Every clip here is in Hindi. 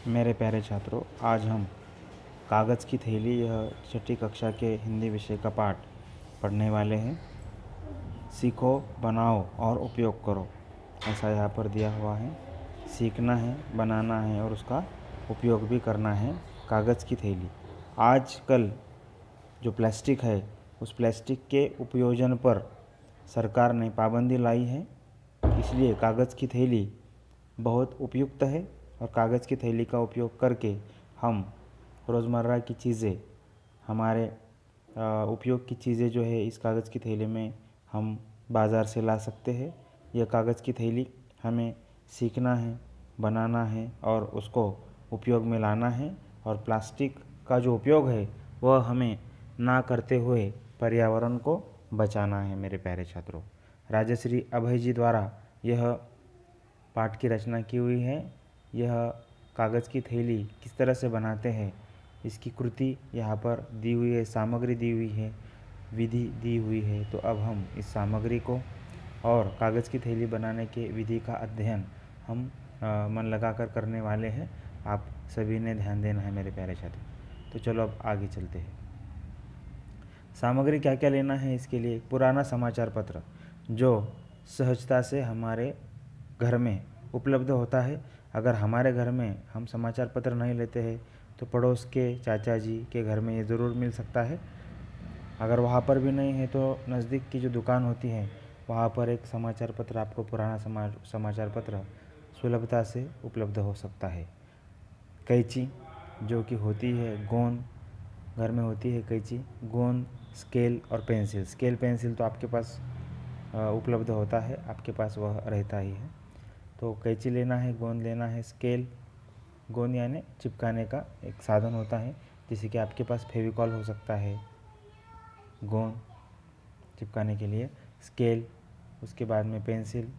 मेरे प्यारे छात्रों, आज हम कागज़ की थैली यह छठी कक्षा के हिंदी विषय का पाठ पढ़ने वाले हैं। सीखो, बनाओ और उपयोग करो, ऐसा यहाँ पर दिया हुआ है। सीखना है, बनाना है और उसका उपयोग भी करना है। कागज़ की थैली। आजकल जो प्लास्टिक है, उस प्लास्टिक के उपयोजन पर सरकार ने पाबंदी लाई है, इसलिए कागज़ की थैली बहुत उपयुक्त है। और कागज़ की थैली का उपयोग करके हम रोज़मर्रा की चीज़ें, हमारे उपयोग की चीज़ें जो है इस कागज़ की थैली में हम बाज़ार से ला सकते हैं। यह कागज़ की थैली हमें सीखना है, बनाना है और उसको उपयोग में लाना है। और प्लास्टिक का जो उपयोग है वह हमें ना करते हुए पर्यावरण को बचाना है। मेरे प्यारे छात्रों, राजश्री अभय जी द्वारा यह पाठ की रचना की हुई है। यह कागज़ की थैली किस तरह से बनाते हैं इसकी कृति यहाँ पर दी हुई है, सामग्री दी हुई है, विधि दी हुई है। तो अब हम इस सामग्री को और कागज़ की थैली बनाने के विधि का अध्ययन हम मन लगाकर करने वाले हैं। आप सभी ने ध्यान देना है मेरे प्यारे छात्र। तो चलो अब आगे चलते हैं। सामग्री क्या क्या लेना है इसके लिए? पुराना समाचार पत्र जो सहजता से हमारे घर में उपलब्ध होता है। अगर हमारे घर में हम समाचार पत्र नहीं लेते हैं तो पड़ोस के चाचा जी के घर में ये ज़रूर मिल सकता है। अगर वहाँ पर भी नहीं है तो नज़दीक की जो दुकान होती है वहाँ पर एक समाचार पत्र, आपको पुराना समाचार पत्र सुलभता से उपलब्ध हो सकता है। कैंची जो कि होती है, गोंद घर में होती है, कैंची, गोंद, स्केल और पेंसिल। स्केल पेंसिल तो आपके पास उपलब्ध होता है, आपके पास वह रहता ही है। तो कैंची लेना है, गोंद लेना है, स्केल, गोंद यानी चिपकाने का एक साधन होता है, जैसे कि आपके पास फेविकॉल हो सकता है, गोंद चिपकाने के लिए, स्केल, उसके बाद में पेंसिल।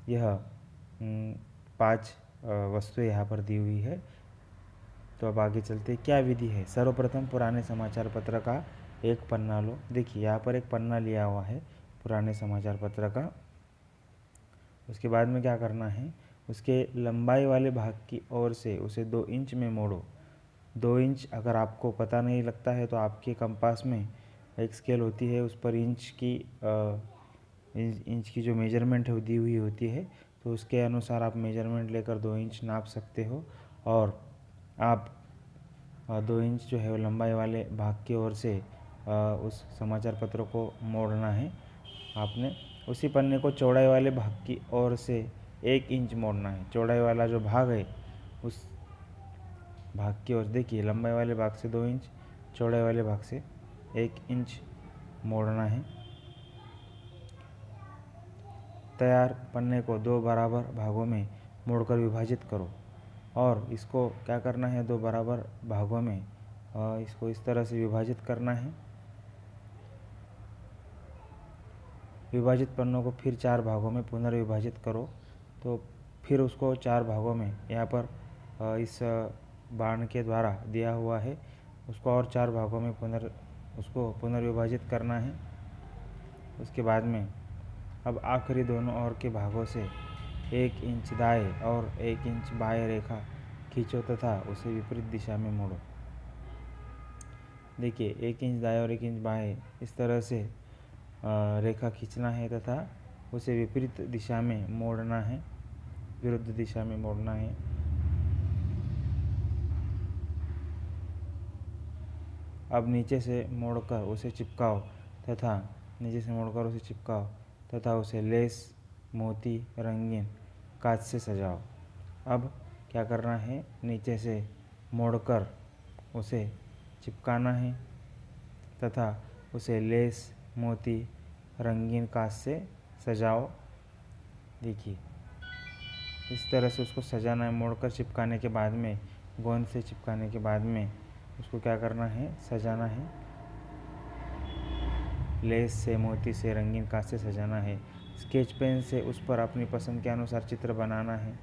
यह 5 वस्तुएं यहाँ पर दी हुई है। तो अब आगे चलते क्या विधि है। सर्वप्रथम पुराने समाचार पत्र का एक पन्ना लो। देखिए यहाँ पर एक पन्ना लिया हुआ है पुराने समाचार पत्र का। उसके बाद में क्या करना है, उसके लंबाई वाले भाग की ओर से उसे 2 इंच में मोड़ो। 2 इंच अगर आपको पता नहीं लगता है तो आपके कंपास में एक स्केल होती है, उस पर इंच की जो मेजरमेंट है दी हुई होती है, तो उसके अनुसार आप मेजरमेंट लेकर 2 इंच नाप सकते हो। और आप 2 इंच जो है वो लंबाई वाले भाग की ओर से उस समाचार पत्र को मोड़ना है। आपने उसी पन्ने को चौड़ाई वाले भाग की ओर से 1 इंच मोड़ना है। चौड़ाई वाला जो भाग है उस भाग की ओर, देखिए लंबाई वाले भाग से 2 इंच, चौड़ाई वाले भाग से 1 इंच मोड़ना है। तैयार पन्ने को 2 बराबर भागों में मोड़कर विभाजित करो। और इसको क्या करना है, 2 बराबर भागों में इसको इस तरह से विभाजित करना है। विभाजित पन्नों को फिर 4 भागों में पुनर्विभाजित करो। तो फिर उसको 4 भागों में यहाँ पर इस बाण के द्वारा दिया हुआ है, उसको और 4 भागों में उसको पुनर्विभाजित करना है। उसके बाद में अब आखिरी दोनों ओर के भागों से 1 इंच दाएं और 1 इंच बाएं रेखा खींचो तथा उसे विपरीत दिशा में मोड़ो। देखिए 1 इंच दाएं और 1 इंच बाएं इस तरह से रेखा खींचना है तथा उसे विपरीत दिशा में मोड़ना है, विरुद्ध दिशा में मोड़ना है। अब नीचे से मोड़कर उसे चिपकाओ तथा उसे लेस, मोती, रंगीन कांच से सजाओ। अब क्या करना है, नीचे से मोड़कर उसे चिपकाना है तथा उसे लेस, मोती, रंगीन कांच से सजाओ। देखिए इस तरह से उसको सजाना है। मोड़कर चिपकाने के बाद में, गोंद से चिपकाने के बाद में उसको क्या करना है, सजाना है। लेस से, मोती से, रंगीन कांच से सजाना है। स्केच पेन से उस पर अपनी पसंद के अनुसार चित्र बनाना है।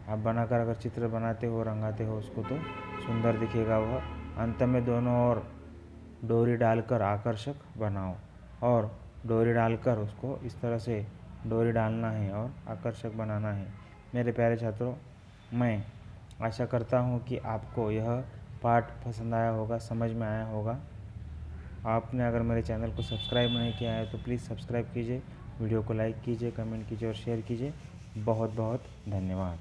आप बनाकर अगर चित्र बनाते हो, रंगाते हो उसको, तो सुंदर दिखेगा वह। अंत में दोनों ओर डोरी डालकर आकर्षक बनाओ। और डोरी डालकर उसको इस तरह से डोरी डालना है और आकर्षक बनाना है। मेरे प्यारे छात्रों, मैं आशा करता हूँ कि आपको यह पाठ पसंद आया होगा, समझ में आया होगा। आपने अगर मेरे चैनल को सब्सक्राइब नहीं किया है तो प्लीज़ सब्सक्राइब कीजिए, वीडियो को लाइक कीजिए, कमेंट कीजिए और शेयर कीजिए। बहुत बहुत धन्यवाद।